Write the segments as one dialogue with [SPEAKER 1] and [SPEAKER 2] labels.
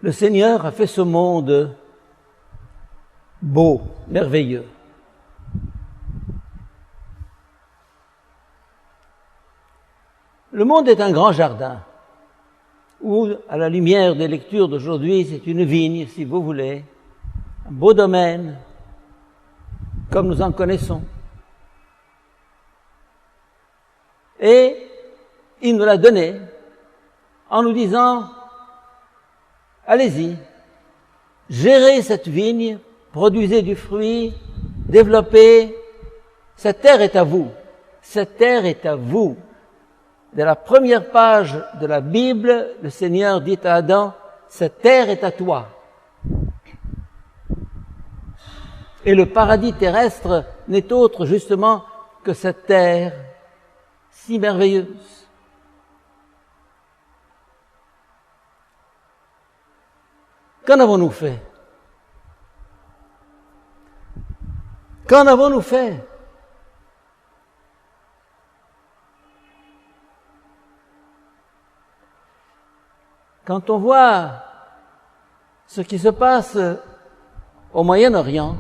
[SPEAKER 1] Le Seigneur a fait ce monde beau, merveilleux. Le monde est un grand jardin, où, à la lumière des lectures d'aujourd'hui, c'est une vigne, si vous voulez, un beau domaine, comme nous en connaissons. Et il nous l'a donné en nous disant, allez-y, gérez cette vigne, produisez du fruit, développez, cette terre est à vous, cette terre est à vous. Dès la première page de la Bible, le Seigneur dit à Adam, cette terre est à toi. Et le paradis terrestre n'est autre justement que cette terre si merveilleuse. Qu'en avons-nous fait? Qu'en avons-nous fait? Quand on voit ce qui se passe au Moyen-Orient,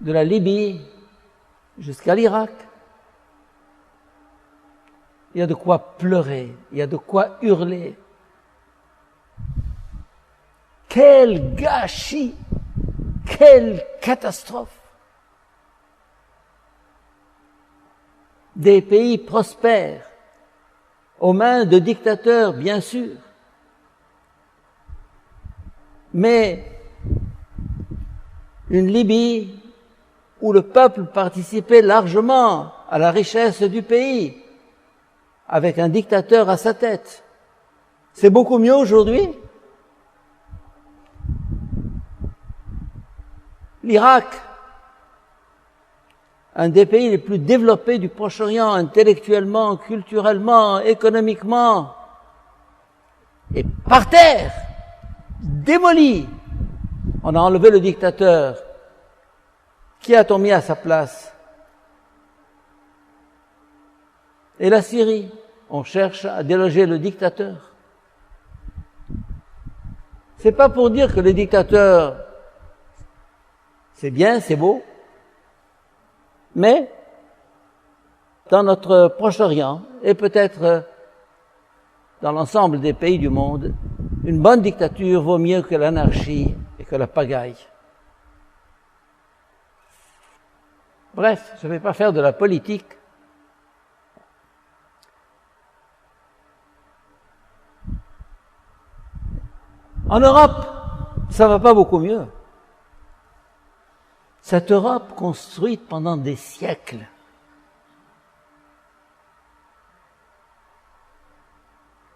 [SPEAKER 1] de la Libye jusqu'à l'Irak, il y a de quoi pleurer, il y a de quoi hurler. Quel gâchis, quelle catastrophe! Des pays prospères, aux mains de dictateurs, bien sûr. Mais une Libye où le peuple participait largement à la richesse du pays, avec un dictateur à sa tête. C'est beaucoup mieux aujourd'hui. L'Irak, un des pays les plus développés du Proche-Orient, intellectuellement, culturellement, économiquement, est par terre, démoli. On a enlevé le dictateur. Qui a-t-on mis à sa place? Et la Syrie, on cherche à déloger le dictateur. C'est pas pour dire que le dictateur, c'est bien, c'est beau, mais dans notre Proche-Orient, et peut-être dans l'ensemble des pays du monde, une bonne dictature vaut mieux que l'anarchie et que la pagaille. Bref, je ne vais pas faire de la politique. En Europe, ça ne va pas beaucoup mieux. Cette Europe construite pendant des siècles,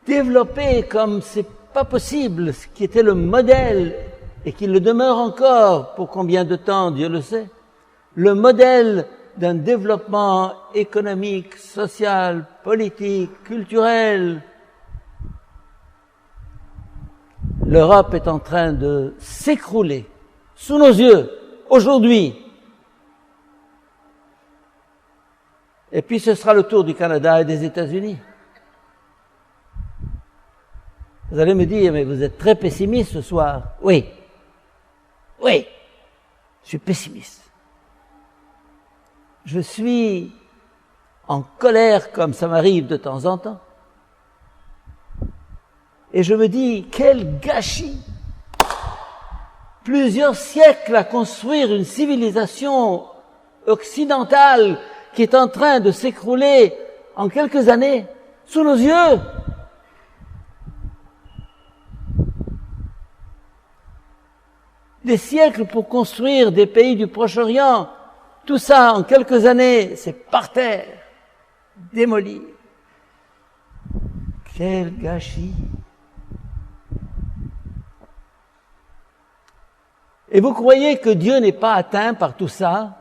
[SPEAKER 1] développée comme c'est pas possible, ce qui était le modèle et qui le demeure encore, pour combien de temps, Dieu le sait, le modèle d'un développement économique, social, politique, culturel. L'Europe est en train de s'écrouler sous nos yeux, aujourd'hui. Et puis ce sera le tour du Canada et des États-Unis. Vous allez me dire, mais vous êtes très pessimiste ce soir. Oui, je suis pessimiste. Je suis en colère comme ça m'arrive de temps en temps. Et je me dis, quel gâchis! Plusieurs siècles à construire une civilisation occidentale qui est en train de s'écrouler en quelques années, sous nos yeux. Des siècles pour construire des pays du Proche-Orient, tout ça en quelques années, c'est par terre, démoli. Quel gâchis! Et vous croyez que Dieu n'est pas atteint par tout ça?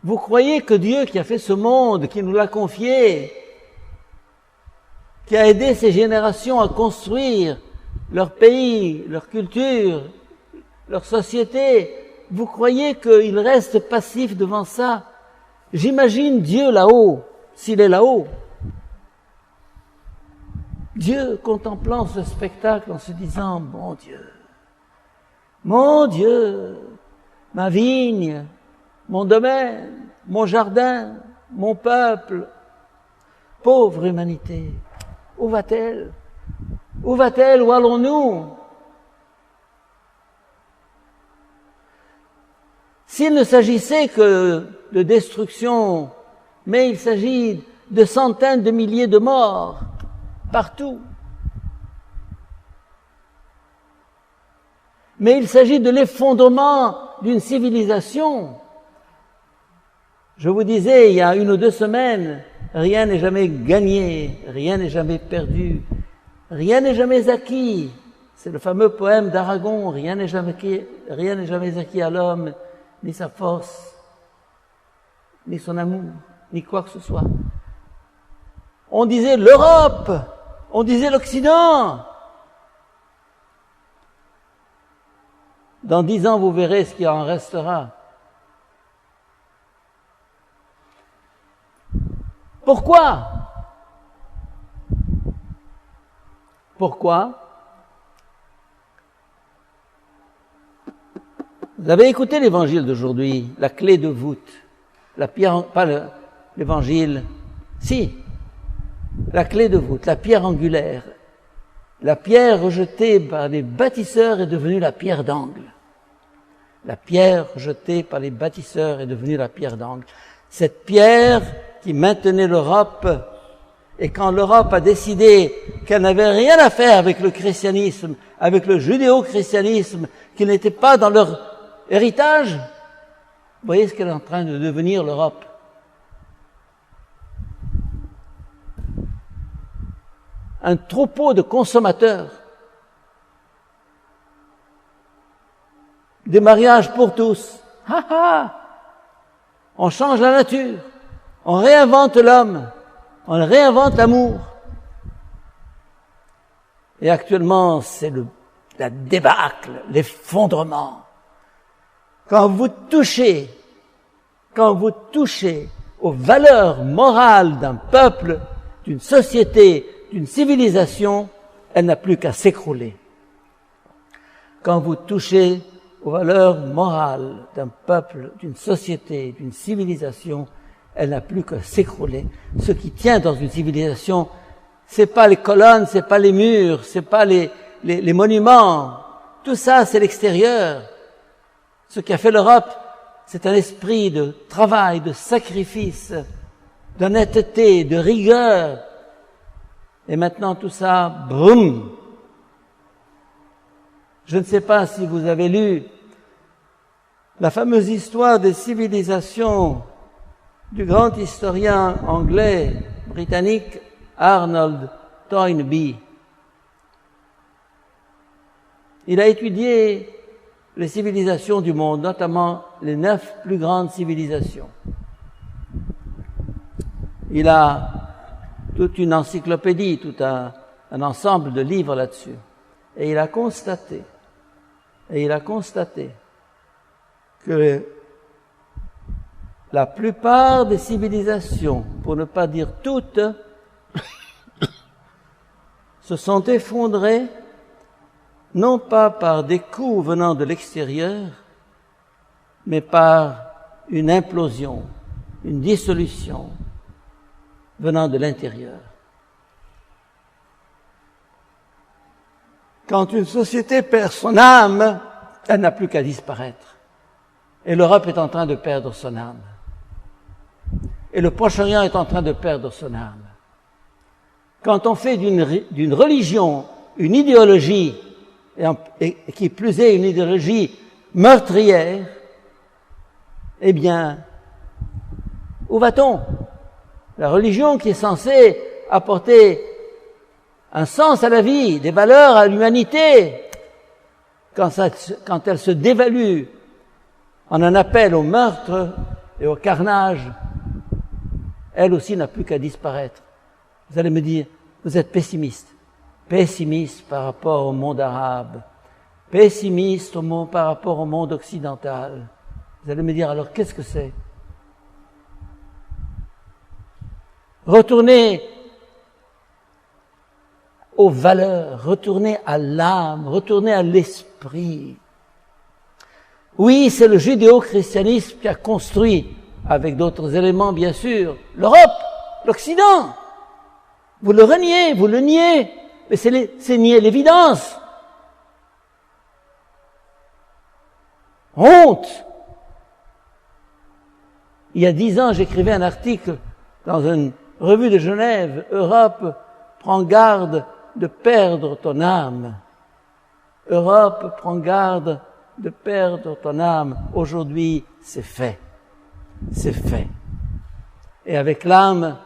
[SPEAKER 1] Vous croyez que Dieu qui a fait ce monde, qui nous l'a confié, qui a aidé ces générations à construire leur pays, leur culture, leur société, vous croyez qu'il reste passif devant ça? J'imagine Dieu là-haut, s'il est là-haut. Dieu, contemplant ce spectacle en se disant, mon Dieu, ma vigne, mon domaine, mon jardin, mon peuple, pauvre humanité, où va-t-elle? Où va-t-elle? Où allons-nous? S'il ne s'agissait que de destruction, mais il s'agit de centaines de milliers de morts partout. Mais il s'agit de l'effondrement d'une civilisation. Je vous disais il y a 1 ou 2 semaines, rien n'est jamais gagné, rien n'est jamais perdu, rien n'est jamais acquis. C'est le fameux poème d'Aragon, rien n'est jamais acquis à l'homme, ni sa force, ni son amour, ni quoi que ce soit. On disait l'Europe, on disait l'Occident. Dans 10 ans, vous verrez ce qui en restera. Pourquoi? Pourquoi? Vous avez écouté l'évangile d'aujourd'hui, la clé de voûte, la pierre, pas l'évangile, si, la clé de voûte, la pierre angulaire. La pierre rejetée par les bâtisseurs est devenue la pierre d'angle. La pierre rejetée par les bâtisseurs est devenue la pierre d'angle. Cette pierre qui maintenait l'Europe, et quand l'Europe a décidé qu'elle n'avait rien à faire avec le christianisme, avec le judéo-christianisme, qu'il n'était pas dans leur héritage, vous voyez ce qu'elle est en train de devenir l'Europe. Un troupeau de consommateurs, des mariages pour tous. On change la nature, on réinvente l'homme, on réinvente l'amour. Et actuellement, c'est la débâcle, l'effondrement. Quand vous touchez aux valeurs morales d'un peuple, d'une société, d'une civilisation, elle n'a plus qu'à s'écrouler. Quand vous touchez aux valeurs morales d'un peuple, d'une société, d'une civilisation, elle n'a plus qu'à s'écrouler. Ce qui tient dans une civilisation, c'est pas les colonnes, c'est pas les murs, c'est pas les monuments. Tout ça, c'est l'extérieur. Ce qui a fait l'Europe, c'est un esprit de travail, de sacrifice, d'honnêteté, de rigueur. Et maintenant tout ça, boum! Je ne sais pas si vous avez lu la fameuse histoire des civilisations du grand historien anglais, britannique, Arnold Toynbee. Il a étudié les civilisations du monde, notamment les 9 plus grandes civilisations. Il a toute une encyclopédie, tout un ensemble de livres là-dessus. Et il a constaté que la plupart des civilisations, pour ne pas dire toutes, se sont effondrées, non pas par des coups venant de l'extérieur, mais par une implosion, une dissolution venant de l'intérieur. Quand une société perd son âme, elle n'a plus qu'à disparaître. Et l'Europe est en train de perdre son âme. Et le Proche-Orient est en train de perdre son âme. Quand on fait d'une religion une idéologie, et qui plus est une idéologie meurtrière, eh bien, où va-t-on? La religion qui est censée apporter un sens à la vie, des valeurs à l'humanité, quand elle se dévalue en un appel au meurtre et au carnage, elle aussi n'a plus qu'à disparaître. Vous allez me dire, vous êtes pessimiste. Pessimiste par rapport au monde arabe, pessimiste par rapport au monde occidental. Vous allez me dire, alors qu'est-ce que c'est? Retournez aux valeurs, retourner à l'âme, retourner à l'esprit. Oui, c'est le judéo-christianisme qui a construit, avec d'autres éléments bien sûr, l'Europe, l'Occident. Vous le reniez, vous le niez, mais c'est nier l'évidence. Honte! Il y a 10 ans, j'écrivais un article dans une revue de Genève, Europe, prends garde de perdre ton âme. Europe, prends garde de perdre ton âme. Aujourd'hui, c'est fait. C'est fait. Et avec l'âme,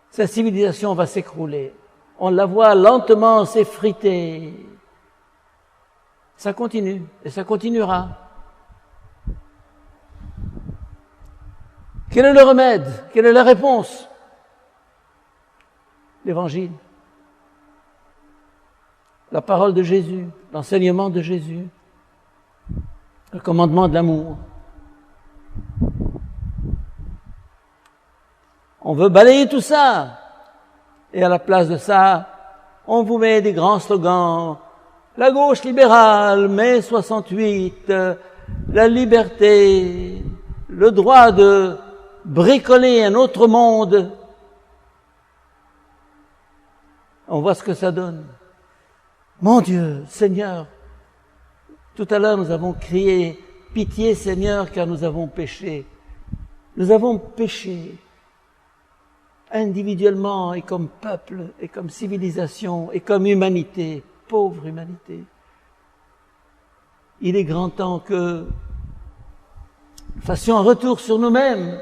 [SPEAKER 1] cette civilisation va s'écrouler. On la voit lentement s'effriter. Ça continue et ça continuera. Quel est le remède? Quelle est la réponse? L'Évangile. La parole de Jésus, l'enseignement de Jésus, le commandement de l'amour. On veut balayer tout ça. Et à la place de ça, on vous met des grands slogans. La gauche libérale, mai 68, la liberté, le droit de bricoler un autre monde. On voit ce que ça donne. Mon Dieu, Seigneur, tout à l'heure nous avons crié « Pitié Seigneur, car nous avons péché ». Nous avons péché individuellement et comme peuple et comme civilisation et comme humanité, pauvre humanité. Il est grand temps que nous fassions un retour sur nous-mêmes.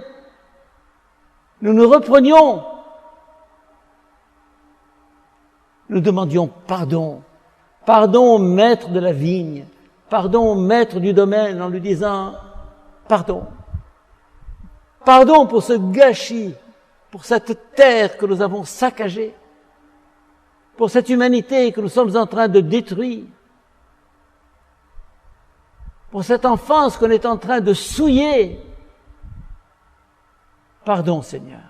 [SPEAKER 1] Nous nous reprenions. Nous demandions pardon. Pardon au maître de la vigne. Pardon au maître du domaine en lui disant pardon. Pardon pour ce gâchis, pour cette terre que nous avons saccagée, pour cette humanité que nous sommes en train de détruire, pour cette enfance qu'on est en train de souiller. Pardon, Seigneur.